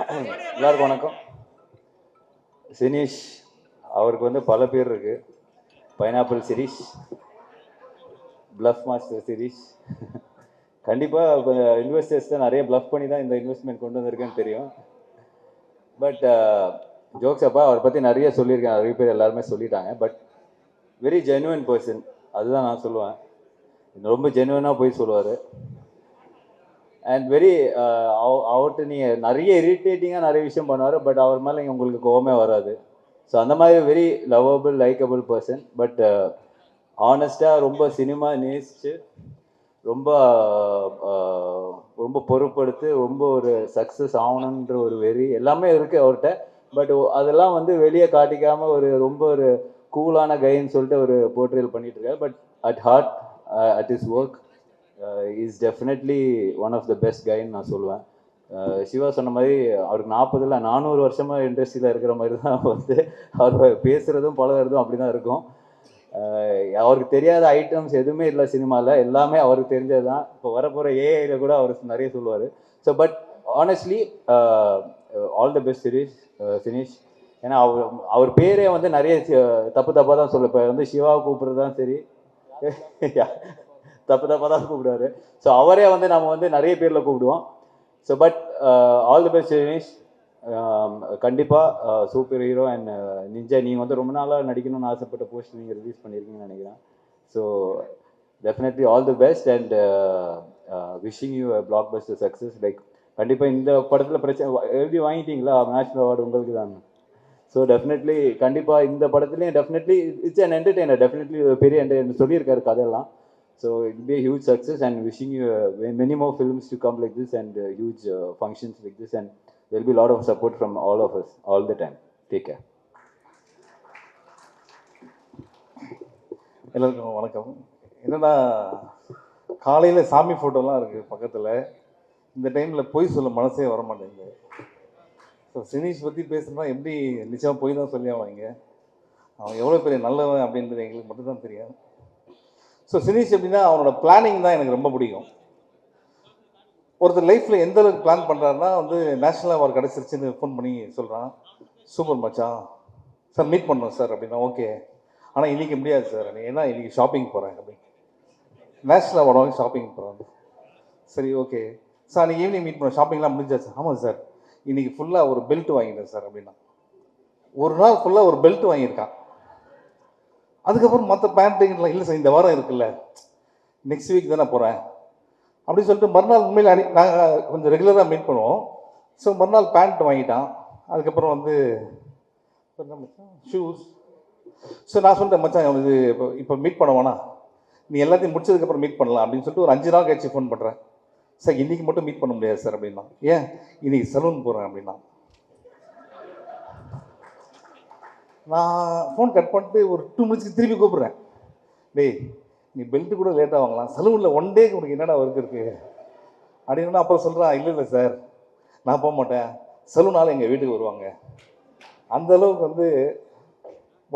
எல்லாருக்கும் வணக்கம். சினீஷ் அவருக்கு வந்து பல பேர் இருக்கு. Pineapple Shirish, bluff master Shirish. கண்டிப்பாக இன்வெஸ்டர்ஸ் தான் நிறைய பிளஃப் பண்ணி தான் இந்த இன்வெஸ்ட்மெண்ட் கொண்டு வந்திருக்குன்னு தெரியும். பட் ஜோக்ஸ் அப்பா அவரை பற்றி நிறைய சொல்லியிருக்கேன், நிறைய பேர் எல்லாருமே சொல்லிட்டாங்க. பட் வெரி ஜென்யூன் பர்சன், அதுதான் நான் சொல்லுவேன். ரொம்ப ஜென்யூனாக போய் சொல்லுவார். அண்ட் வெரி அவர்கிட்ட நீங்கள் நிறைய இரிட்டேட்டிங்காக நிறைய விஷயம் பண்ணுவார். பட் அவர் மேலே உங்களுக்கு கோவமே வராது. ஸோ அந்த மாதிரி very lovable, likeable person. But ஆனஸ்டாக ரொம்ப சினிமா நேசிச்சு ரொம்ப ரொம்ப பொறுப்படுத்து ரொம்ப ஒரு சக்ஸஸ் ஆகணுன்ற ஒரு வெறி எல்லாமே இருக்குது அவர்கிட்ட. பட் அதெல்லாம் வந்து வெளியே காட்டிக்காமல் ஒரு ரொம்ப ஒரு கூலான கைன்னு சொல்லிட்டு ஒரு போர்ட்ரேல் பண்ணிட்டு இருக்காரு. But at heart, at is work, is definitely one of the best கைன்னு நான் சொல்லுவேன். சிவா சொன்ன மாதிரி அவருக்கு 40 இல்லை 400 வருஷமாக இண்டஸ்ட்ரியில் இருக்கிற மாதிரி தான் வந்து அவர் பேசுகிறதும் பழகிறதும் அப்படி தான் இருக்கும். அவருக்கு தெரியாத ஐட்டம்ஸ் எதுவுமே இல்லை சினிமாவில், எல்லாமே அவருக்கு தெரிஞ்சது தான். இப்போ வரப்போகிற ஏஐல கூட அவர் நிறைய சொல்லுவார். So but honestly all the best Sineesh. ஏன்னா அவர் பேரே வந்து நிறைய தப்பாக தான் சொல்ல. இப்போ வந்து சிவாவை கூப்பிட்றது தான் சரி, தப்பாக தான் கூப்பிடுவாரு. ஸோ அவரே வந்து நம்ம வந்து நிறைய பேரில் கூப்பிடுவோம். So but all the best Sineesh. கண்டிப்பாக சூப்பர் ஹீரோ அண்ட் நிஞ்சா. நீங்கள் வந்து ரொம்ப நாளாக நடிக்கணும்னு ஆசைப்பட்ட போஸ்ட் நீங்கள் ரிலீஸ் பண்ணியிருக்கீங்கன்னு நினைக்கிறேன். So definitely all the best and wishing you black Bastar success. Like கண்டிப்பாக இந்த படத்தில் பிரச்சனை எழுதி வாங்கிட்டீங்களா, நேஷ்னல் அவார்டு உங்களுக்கு தான். ஸோ டெஃபினெட்லி கண்டிப்பாக இந்த படத்துலேயும் definitely it's an entertainer. Definitely பெரிய என்டர்டெய்னர் சொல்லியிருக்காரு கதையெல்லாம். So it will be a huge success and wishing you many more films to come like this and huge functions like this, and there will be a lot of support from all of us all the time. Take care. எல்லாருக்கும் வணக்கம். என்னன்னா காலையில் சாமி ஃபோட்டோலாம் இருக்குது பக்கத்தில். இந்த டைமில் பொய் சொல்ல மனசே வர மாட்டேங்குது. ஸோ சினீஷ் பற்றி பேசுனா எப்படி நிச்சயமாக பொய் தான் சொல்லி ஆவாங்க. அவன் எவ்வளோ பெரிய நல்லவன் அப்படின்றது எங்களுக்கு மட்டும்தான் தெரியும். ஸோ சினீஷ் எப்படின்னா அவனோட பிளானிங் தான் எனக்கு ரொம்ப பிடிக்கும். ஒருத்தர் லைஃப்பில் எந்த அளவுக்கு பிளான் பண்ணுறாருன்னா வந்து நேஷ்னல் அவார்டு கிடச்சிருச்சுன்னு ஃபோன் பண்ணி சொல்கிறான், சூப்பர் மச்சான் சார் மீட் பண்ணோம் சார் அப்படின்னா ஓகே, ஆனால் இன்றைக்கி முடியாது சார், ஏன்னா இன்றைக்கி ஷாப்பிங் போகிறேன் அப்படின்னு. நேஷ்னல் அவார்டு வாங்கி ஷாப்பிங் போகிறாங்க. சரி ஓகே சார், அன்றைக்கி ஈவினிங் மீட் பண்ண ஷாப்பிங்லாம் முடிஞ்சாச்சு. ஆமாம் சார், இன்றைக்கி ஃபுல்லாக ஒரு பெல்ட் வாங்கிட்டேன் சார் அப்படின்னா. ஒரு நாள் ஃபுல்லாக ஒரு பெல்ட் வாங்கியிருக்கான். அதுக்கப்புறம் மற்ற பேண்ட்டுங்கெல்லாம் இல்லை சார், இந்த வாரம் இருக்குல்ல, நெக்ஸ்ட் வீக் தானே போகிறேன் அப்படின்னு சொல்லிட்டு மறுநாள் உண்மையில் நாங்கள் கொஞ்சம் ரெகுலராக மீட் பண்ணுவோம். ஸோ மறுநாள் பேண்ட் வாங்கிட்டான். அதுக்கப்புறம் வந்து ஷூஸ். ஸோ நான் சொல்லிட்டேன் மச்சான் இது இப்போ மீட் பண்ண வேணாம், நீ எல்லாத்தையும் முடிச்சதுக்கப்புறம் மீட் பண்ணலாம் அப்படின்னு சொல்லிட்டு ஒரு 5 நாள் கழிச்சு ஃபோன் பண்ணுறேன். சார் இன்றைக்கி மட்டும் மீட் பண்ண முடியாது சார் அப்படின்னா. ஏன், இன்றைக்கி சலூன் போகிறேன் அப்படின்னா. நான் ஃபோன் கட் பண்ணிட்டு ஒரு 2 மினிட்ஸ்க்கு திருப்பி கூப்பிட்றேன். டேய் நீ பெல்ட்டு கூட லேட்டாக வாங்கலாம், சலூனில் 1 டேக்கு உனக்கு என்னடா ஒர்க் இருக்குது அப்படின்னா. அப்புறம் சொல்கிறான், இல்லை சார் நான் போக மாட்டேன், சலூனால் எங்கள் வீட்டுக்கு வருவாங்க. அந்தளவுக்கு வந்து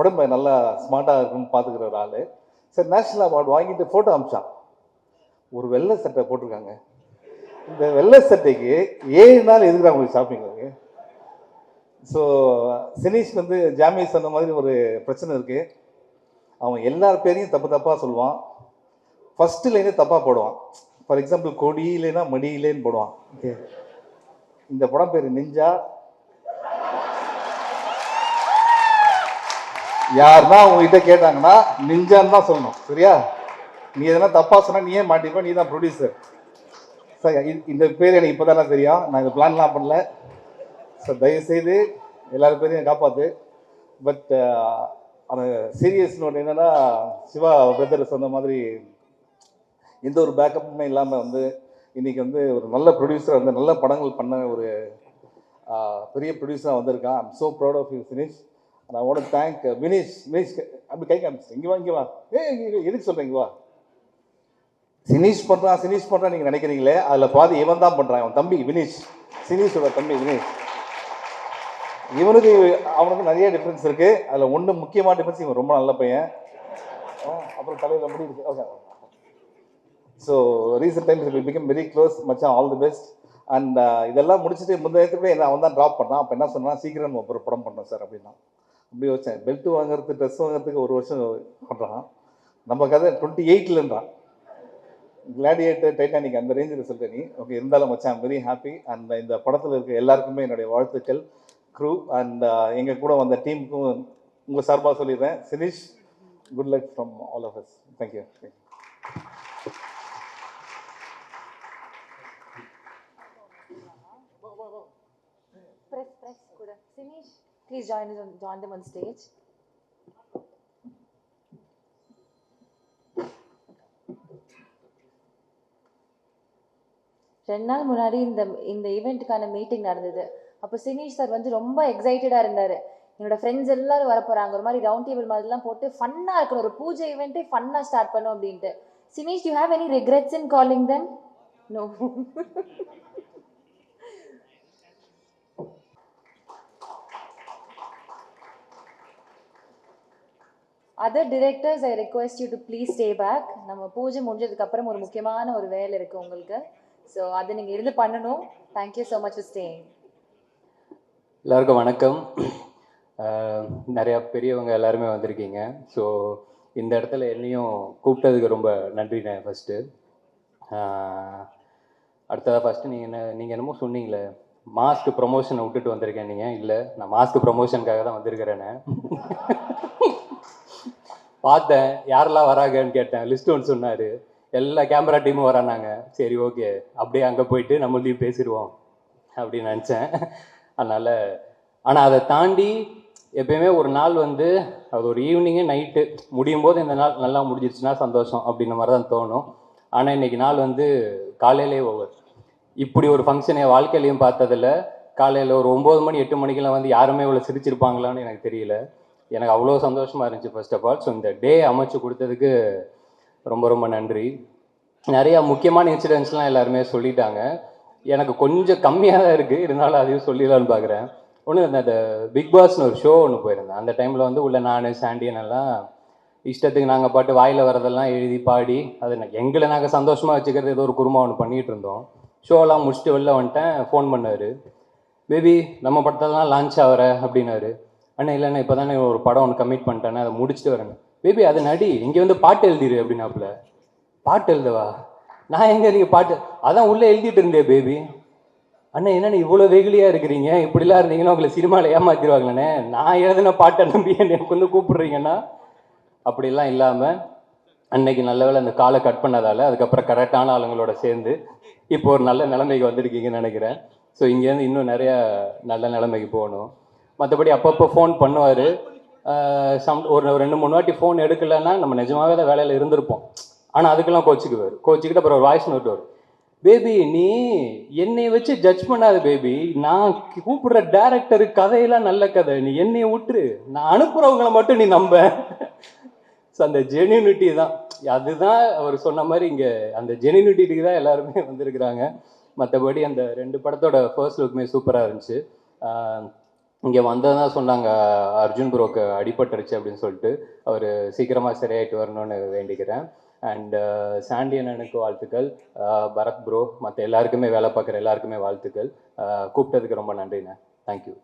உடம்பை நல்லா ஸ்மார்ட்டாக இருக்குன்னு பார்த்துக்கிற ஒரு ஆள். சார் நேஷ்னல் அவார்டு வாங்கிட்டு ஃபோட்டோ அமிச்சான். ஒரு வெள்ளை சட்டை போட்டிருக்காங்க. இந்த வெள்ளை சட்டைக்கு 7 நாள் எதுக்குறா உங்களுக்கு ஷாப்பிங் இருக்கு. ஸோ சினீஷ்க்கு வந்து ஜாமி சொன்ன மாதிரி ஒரு பிரச்சனை இருக்குது. அவன் எல்லார் பேரையும் தப்பாக சொல்லுவான். ஃபஸ்ட்டு லைனே தப்பாக போடுவான். ஃபார் எக்ஸாம்பிள் கொடியிலேனா மடியிலேன்னு போடுவான். ஓகே, இந்த படம் பேர் நிஞ்சா. யாருன்னா அவங்ககிட்ட கேட்டாங்கன்னா நிஞ்சான்னு தான் சொல்லணும், சரியா? நீ எதனா தப்பாக சொன்னால் நீயே மாட்டிப்ப, நீ தான் ப்ரொடியூசர். சார் இந்த பேர் எனக்கு இப்போ தானே தெரியும், நான் இந்த பிளான்லாம் பண்ணல சார், தயவுசெய்து எல்லாரும் பேரையும் காப்பாற்று. பட் அந்த சீரியஸ் நோட் என்னென்னா, சிவா பிரதர் சொன்ன மாதிரி எந்த ஒரு பேக்கப்புமே இல்லாமல் வந்து இன்றைக்கி வந்து ஒரு நல்ல ப்ரொடியூசர் வந்து நல்ல படங்கள் பண்ண ஒரு பெரிய ப்ரொடியூசராக வந்திருக்கான். I'm so proud of you Sinish. நான் உடனே தேங்க் வினீஷ். அப்படி கை காமிச்சு இங்கே வா எதுக்கு சொல்கிறேன், இங்கே வா. சினீஷ் பண்ணுறான் நீங்கள் நினைக்கிறீங்களே, அதில் பாதி இவன் தான் பண்ணுறான். அவன் தம்பி வினீஷ், சினீஷோட தம்பி வினீஷ். இவனுக்கு அவனுக்கு நிறைய டிஃப்ரென்ஸ் இருக்குது. அதில் ஒன்று முக்கியமான டிஃப்ரென்ஸ், இவன் ரொம்ப நல்ல பையன். அப்புறம் தலையில் முடி இருக்கு. Okay, so recent times will become very close மச்சான். All the best. அண்ட் இதெல்லாம் முடிச்சுட்டு முந்தையத்துக்கு என்ன அவன் தான் ட்ராப் பண்ணான். அப்போ என்ன சொன்னான், சீக்கிரம் நம்ம ஒரு படம் பண்ணோம் சார் அப்படின்னா. அப்படி யோசிச்சேன், பெல்ட் வாங்குறது ட்ரெஸ் வாங்குறதுக்கு 1 வருஷம் பண்ணுறான். நம்ம கதை 28லன்றான். கிளாடியேட்டர், டைட்டானிக் அந்த ரேஞ்சில் சொல்லிட்டு நீ ஓகே. இருந்தாலும் மச்சான் வெரி ஹாப்பி. அண்ட் இந்த படத்தில் இருக்க எல்லாருக்குமே என்னுடைய வாழ்த்துக்கள். க்ரூ அண்ட் எங்கள் கூட வந்த டீமுக்கும் உங்கள் சார்பாக சொல்லிடுறேன். Sinish, good luck from all of us. Thank you. Press kuda. Sinish, please join them on stage. ரெண்டு நாள் முன்னாடி இந்த ஈவெண்ட்டுக்கான மீட்டிங் நடந்தது. அப்போ சினிஷ் சார் வந்து ரொம்ப எக்ஸைட்டடாக இருந்தார். என்னோட ஃப்ரெண்ட்ஸ் எல்லாரும் வர போகிறாங்க, ஒரு மாதிரி ரவுண்ட் டேபிள் மாதிரிலாம் போட்டு ஃபன்னாக இருக்கணும், ஒரு பூஜை ஈவெண்ட்டே ஃபன்னாக ஸ்டார்ட் பண்ணும் அப்படின்ட்டு. Sinish, you have any regrets in calling them? No. Other directors, I request you to please stay back. நம்ம பூஜை முடிஞ்சதுக்கு அப்புறம் ஒரு முக்கியமான ஒரு வேலை இருக்கு உங்களுக்கு. ஸோ அதை நீங்கள் இருந்து பண்ணணும். Thank you so much for staying. எல்லாருக்கும் வணக்கம். நிறையா பெரியவங்க எல்லாருமே வந்திருக்கீங்க. ஸோ இந்த இடத்துல என்னையும் கூப்பிட்டதுக்கு ரொம்ப நன்றிண்ணே ஃபஸ்ட்டு. அடுத்ததாக ஃபஸ்ட்டு நீங்கள் என்னமோ சொன்னீங்களே, மாஸ்க் ப்ரொமோஷனை விட்டுட்டு வந்திருக்கேன். நீங்கள் இல்லை, நான் மாஸ்க் ப்ரொமோஷனுக்காக தான் வந்திருக்கிறேன்னு பார்த்தேன். யாரெல்லாம் வராங்கன்னு கேட்டேன், லிஸ்ட் ஒன்று சொன்னார். எல்லா கேமரா டீமும் வரானாங்க. சரி ஓகே, அப்படியே அங்கே போயிட்டு நம்மளையும் பேசிடுவோம் அப்படின்னு நினச்சேன். அதனால் ஆனால் அதை தாண்டி எப்பயுமே ஒரு நாள் வந்து அது ஒரு ஈவினிங்கு நைட்டு முடியும் போது இந்த நாள் நல்லா முடிஞ்சிருச்சுன்னா சந்தோஷம் அப்படின்ற மாதிரி தான் தோணும். ஆனால் இன்றைக்கி நாள் வந்து காலையிலே ஓவர். இப்படி ஒரு ஃபங்க்ஷனை வாழ்க்கையிலையும் பார்த்ததில்ல. காலையில் ஒரு 9 மணி 8 மணிக்கெல்லாம் வந்து யாருமே இவ்வளோ சிரிச்சிருப்பாங்களான்னு எனக்கு தெரியல. எனக்கு அவ்வளோ சந்தோஷமாக இருந்துச்சு ஃபர்ஸ்ட் ஆஃப் ஆல். ஸோ இந்த டே அமைச்சு கொடுத்ததுக்கு ரொம்ப ரொம்ப நன்றி. நிறையா முக்கியமான இன்சிடென்ட்ஸ்லாம் எல்லாருமே சொல்லிட்டாங்க. எனக்கு கொஞ்சம் கம்மியாக தான் இருக்குது, இருந்தாலும் அதையும் சொல்லிடலான்னு பார்க்குறேன். ஒன்று அந்த பிக் பாஸ்னு ஒரு ஷோ ஒன்று போயிருந்தேன். அந்த டைமில் வந்து உள்ள நான் சாண்டியன் எல்லாம் இஷ்டத்துக்கு நாங்கள் பாட்டு வாயில் வரதெல்லாம் எழுதி பாடி அது எங்களை நாங்கள் சந்தோஷமாக வச்சுக்கிறது ஏதோ ஒரு குருமா ஒன்று பண்ணிகிட்டு இருந்தோம். ஷோலாம் முடிச்சுட்டு வெளில வந்துட்டேன். ஃபோன் பண்ணார், பேபி நம்ம படத்தெல்லாம் லான்ச் ஆகிற அப்படின்னாரு. அண்ணா இல்லைண்ணா இப்போ தானே ஒரு படம் ஒன்று கமிட் பண்ணிட்டேன்னா அதை முடிச்சுட்டு வரேன். பேபி அது நடி, இங்கே வந்து பாட்டு எழுதிரு அப்படின்னாப்புல. பாட்டு எழுதவா? நான் எங்கே நீங்கள் பாட்டு அதான் உள்ளே எழுதிட்டு இருந்தேன் பேபி. அண்ணா என்னண்ணா இவ்வளோ வெகுலியாக இருக்கிறீங்க, இப்படிலாம் இருந்தீங்கன்னா உங்களை சினிமாவில் ஏமாற்றிடுவாங்களேண்ணே. நான் எழுதின பாட்டை நம்பி எனக்கு வந்து கூப்பிட்றீங்கன்னா அப்படிலாம் இல்லாமல் அன்னைக்கு நல்ல வேலை அந்த காலை கட் பண்ணதால் அதுக்கப்புறம் கரெக்டான ஆளுங்களோட சேர்ந்து இப்போ ஒரு நல்ல நிலைமைக்கு வந்திருக்கீங்கன்னு நினைக்கிறேன். ஸோ இங்கேருந்து இன்னும் நிறையா நல்ல நிலைமைக்கு போகணும். மற்றபடி அப்பப்போ ஃபோன் பண்ணுவார். ஒரு 2-3 வாட்டி ஃபோன் எடுக்கலைன்னா நம்ம நிஜமாகவே தான் வேலையில் இருந்திருப்போம். ஆனால் அதுக்கெல்லாம் கோச்சிக்கிட்டு அப்புறம் ஒரு வாய்ஸ் நோட் வரும், பேபி நீ என்னை வச்சு ஜட்ஜ் பண்ணாத பேபி, நான் கூப்பிடுற டேரக்டரு கதையெல்லாம் நல்ல கதை, நீ என்னையை விட்டுரு, நான் அனுப்புகிறவங்களை மட்டும் நீ நம்ப. ஸோ அந்த ஜென்யூனிட்டி தான், அதுதான் அவர் சொன்ன மாதிரி இங்கே அந்த ஜென்யூனிட்டிக்கு தான் எல்லாருமே வந்திருக்கிறாங்க. மற்றபடி அந்த 2 படத்தோட ஃபர்ஸ்ட் லுக்குமே சூப்பராக இருந்துச்சு. இங்கே வந்ததான் சொன்னாங்க, அர்ஜுன் ப்ரோக்கு அடிபட்டுருச்சு அப்படின்னு சொல்லிட்டு. அவர் சீக்கிரமாக சரியாயிட்டு வரணும்னு வேண்டிக்கிறேன். அண்ட் சாண்டியன் எனக்கு வாழ்த்துக்கள், பரத் ப்ரோ, மற்ற எல்லாருக்குமே வேலை பார்க்குற எல்லாருக்குமே வாழ்த்துக்கள். கூப்பிட்டதுக்கு ரொம்ப நன்றிண்ணே. தேங்க்யூ.